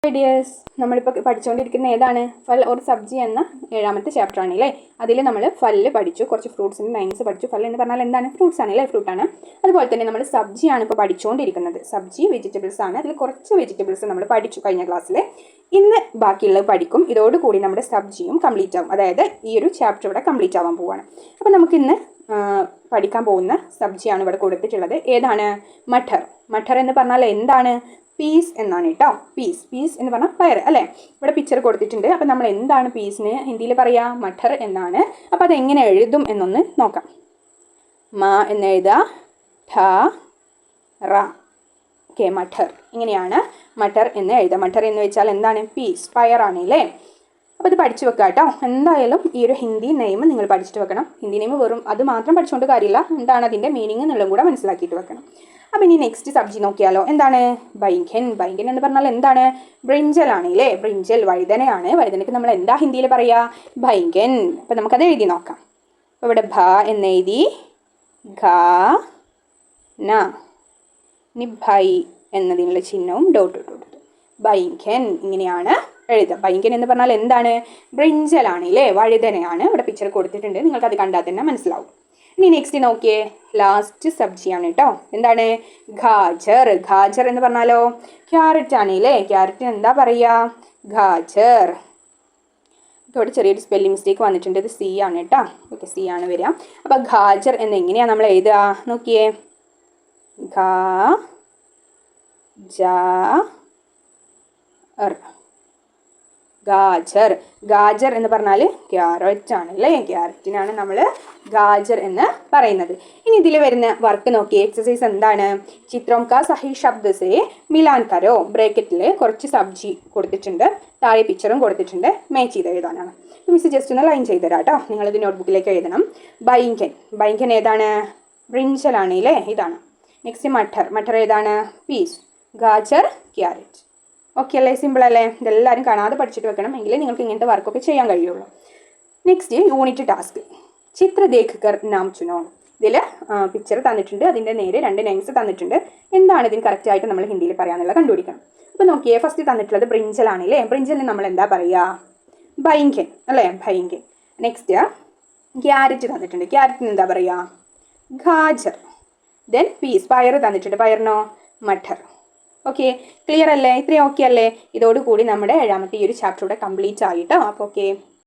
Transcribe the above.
Ideas നമ്മളിപ്പോൾ പഠിച്ചുകൊണ്ടിരിക്കുന്ന ഏതാണ് ഫൽ ഒരു സബ്ജി എന്ന 7ാമത്തെ ചാപ്റ്റർ ആണ് അല്ലേ. അതിൽ നമ്മൾ ഫല്ല് പഠിച്ചു, കുറച്ച് ഫ്രൂട്ട്സിൻ്റെ നൈംസ് പഠിച്ചു. ഫൽ എന്ന് പറഞ്ഞാൽ എന്താണ്? ഫ്രൂട്ട്സ് ആണ് അല്ലേ, ഫ്രൂട്ടാണ്. അതുപോലെ തന്നെ നമ്മൾ സബ്ജിയാണ് ഇപ്പോൾ പഠിച്ചുകൊണ്ടിരിക്കുന്നത്. സബ്ജി വെജിറ്റബിൾസ് ആണ്. അതിൽ കുറച്ച് വെജിറ്റബിൾസ് നമ്മൾ പഠിച്ചു കഴിഞ്ഞ ക്ലാസ്സിൽ. ഇന്ന് ബാക്കിയുള്ളത് പഠിക്കും. ഇതോടുകൂടി നമ്മുടെ സബ്ജിയും കംപ്ലീറ്റ് ആവും. അതായത് ഈ ഒരു ചാപ്റ്റർ ഇവിടെ കംപ്ലീറ്റ് ആവാൻ പോവുകയാണ്. അപ്പോൾ നമുക്കിന്ന് പഠിക്കാൻ പോകുന്ന സബ്ജിയാണ് ഇവിടെ കൊടുത്തിട്ടുള്ളത്. ഏതാണ്? മഠർ. മഠർ എന്ന് പറഞ്ഞാൽ എന്താണ്? പീസ് എന്നാണ് കേട്ടോ. പീസ് എന്ന് പറഞ്ഞാൽ പയർ അല്ലേ. ഇവിടെ പിക്ചർ കൊടുത്തിട്ടുണ്ട്. അപ്പം നമ്മൾ എന്താണ് പീസിന് ഹിന്ദിയിൽ പറയുക? മഠർ എന്നാണ്. അപ്പം അതെങ്ങനെ എഴുതും എന്നൊന്ന് നോക്കാം. മ എന്ന് എഴുതുക, ഠ റ. ഓക്കെ, മഠർ. ഇങ്ങനെയാണ് മഠർ എന്ന് എഴുതുക. മഠർ എന്ന് വെച്ചാൽ എന്താണ്? പീസ്, പയറാണ് അല്ലേ. അപ്പോൾ ഇത് പഠിച്ചു വെക്കുക കേട്ടോ. എന്തായാലും ഈ ഒരു ഹിന്ദി നെയിം നിങ്ങൾ പഠിച്ചിട്ട് വെക്കണം. ഹിന്ദി നെയിം വെറും അത് മാത്രം പഠിച്ചുകൊണ്ട് കാര്യമില്ല, എന്താണ് അതിൻ്റെ മീനിങ് എന്നുള്ളതും കൂടെ മനസ്സിലാക്കിയിട്ട് വെക്കണം. അപ്പം ഇനി നെക്സ്റ്റ് സബ്ജി നോക്കിയാലോ. എന്താണ്? ബൈങ്കൻ. ബൈങ്കൻ എന്ന് പറഞ്ഞാൽ എന്താണ്? ബ്രിഞ്ചലാണ് അല്ലേ. ബ്രിഞ്ചൽ വഴുതനയാണ്. വഴുതനയ്ക്ക് നമ്മൾ എന്താ ഹിന്ദിയിൽ പറയുക? ബൈങ്കൻ. അപ്പം നമുക്കത് എഴുതി നോക്കാം. അപ്പോൾ ഇവിടെ ഭ എന്ന് എഴുതി, ഘ ന. ഇനി ഭൈ എന്നതിനുള്ള ചിഹ്നവും ഡോട്ട് ഇട്ടു. ബൈങ്കൻ ഇങ്ങനെയാണ് എഴുതുക. ബൈങ്കൻ എന്ന് പറഞ്ഞാൽ എന്താണ്? ബ്രിഞ്ചലാണ് അല്ലേ, വഴുതനയാണ്. ഇവിടെ പിക്ചർ കൊടുത്തിട്ടുണ്ട്, നിങ്ങൾക്കത് കണ്ടാൽ തന്നെ മനസ്സിലാവും. ഇനി നെക്സ്റ്റ് നോക്കിയേ, ലാസ്റ്റ് സബ്ജിയാണ് കേട്ടോ. എന്താണ്? ഗാജർ. ഗാജർ എന്ന് പറഞ്ഞാലോ ക്യാരറ്റ് ആണ് അല്ലേ. ക്യാരറ്റിന് എന്താ പറയുക? ഗാജർ. ഇതോടെ ചെറിയൊരു സ്പെല്ലിംഗ് മിസ്റ്റേക്ക് വന്നിട്ടുണ്ട്. ഇത് സി ആണ് കേട്ടോ. ഓക്കെ, സി ആണ് വരിക. അപ്പോൾ ഗാജർ എന്ന് എങ്ങനെയാണ് നമ്മൾ എഴുതുക നോക്കിയേ. ഗാ ജ ർ. ഗാജർ. ഗാജർ എന്ന് പറഞ്ഞാൽ ക്യാരറ്റ് ആണ് അല്ലേ. ക്യാരറ്റിനാണ് നമ്മൾ ഗാജർ എന്ന് പറയുന്നത്. ഇനി ഇതിൽ വരുന്ന വർക്ക് നോക്കിയേ. എക്സസൈസ് എന്താണ്? ചിത്രം കാ സഹി ശബ്ദ സേ മിലാൻ കരോ. ബ്രാക്കറ്റിൽ കുറച്ച് സബ്ജി കൊടുത്തിട്ടുണ്ട്, താഴെ പിക്ചറും കൊടുത്തിട്ടുണ്ട്. മാച്ച് ചെയ്ത് എഴുതാനാണ്. മിസ് ജസ്റ്റ് ഒന്ന് ലൈൻ ചെയ്ത് തരാം കേട്ടോ. നിങ്ങളിത് നോട്ട്ബുക്കിലേക്ക് എഴുതണം. ബൈങ്കൻ. ബൈങ്കൻ ഏതാണ്? ബ്രിഞ്ചലാണ് അല്ലേ, ഇതാണ്. നെക്സ്റ്റ് മഠർ. മഠർ ഏതാണ്? പീസ്. ഗാജർ ക്യാരറ്റ്. ഓക്കെ അല്ലേ, സിമ്പിൾ അല്ലേ. ഇതെല്ലാവരും കാണാതെ പഠിച്ചിട്ട് വെക്കണം, എങ്കിലേ നിങ്ങൾക്ക് ഇങ്ങനത്തെ വർക്കൊക്കെ ചെയ്യാൻ കഴിയുള്ളൂ. Next unit task. ചിത്ര ദേഖ് കർ നാം ചുനോ. ഇതിൽ പിക്ചർ തന്നിട്ടുണ്ട്, അതിൻ്റെ നേരെ 2 നൈംസ് തന്നിട്ടുണ്ട്. എന്താണ് ഇതിന് കറക്റ്റായിട്ട് നമ്മൾ ഹിന്ദിയിൽ പറയാമെന്നുള്ളത് കണ്ടുപിടിക്കണം. അപ്പോൾ നോക്കിയേ, ഫസ്റ്റ് തന്നിട്ടുള്ളത് ബ്രിഞ്ചലാണ് അല്ലേ. ബ്രിഞ്ചലിന് നമ്മൾ എന്താ പറയുക? ബൈങ്കൻ അല്ലേ, ബൈങ്കൻ. നെക്സ്റ്റ് ക്യാരറ്റ് തന്നിട്ടുണ്ട്. ക്യാരറ്റിന് എന്താ പറയുക? ഗാജർ. ദെൻ പീസ്, പയർ തന്നിട്ടുണ്ട്. പയറിനോ? മഠർ. ഓക്കെ, ക്ലിയർ അല്ലേ? ഇത്രയും ഓക്കെ അല്ലേ? ഇതോടുകൂടി നമ്മുടെ 7ാമത്തെ ഈ ഒരു ചാപ്റ്റർ ഇവിടെ കംപ്ലീറ്റ് ആയിട്ടോ. അപ്പോൾ ഓക്കെ.